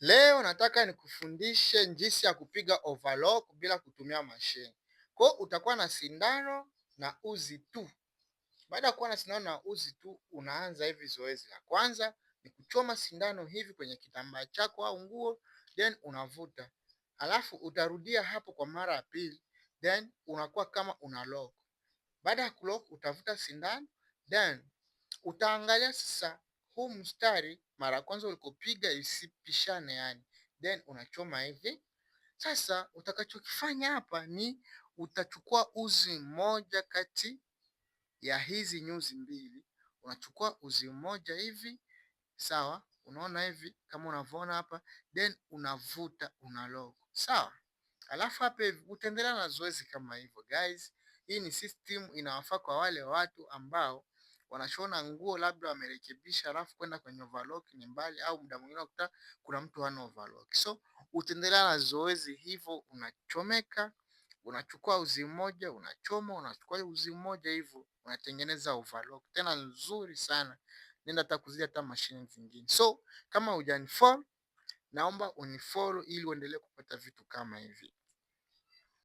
Leo nataka nikufundishe jinsi ya kupiga overlock bila kutumia mashine. Kwa hiyo utakuwa na sindano na uzi tu. Baada ya kuwa na sindano na uzi tu, unaanza hivi. Zoezi la kwanza ni kuchoma sindano hivi kwenye kitambaa chako au nguo, then unavuta. Alafu utarudia hapo kwa mara ya pili, then unakuwa kama una lock. Baada ya kulock, utavuta sindano, then utaangalia sasa huu mstari mara ya kwanza ulikopiga isipishane yani, then unachoma hivi. Sasa utakachokifanya hapa ni utachukua uzi mmoja kati ya hizi nyuzi mbili, unachukua uzi mmoja hivi, sawa, unaona hivi kama unavyoona hapa, then unavuta, unalock, sawa. Alafu hapa hivi utaendelea na zoezi kama hivyo guys. Hii ni system inawafaa kwa wale watu ambao wanashona nguo labda wamerekebisha, alafu kwenda kwenye overlock ni mbali, au muda mwingine unakuta kuna mtu hana overlock. So utaendelea na zoezi hivyo, unachomeka, unachukua uzi mmoja, unachoma, unachukua uzi mmoja, hivyo unatengeneza overlock tena nzuri sana. Nenda hata kuzidi hata mashine zingine. So kama hujanifollow, naomba unifollow ili uendelee kupata vitu kama hivi.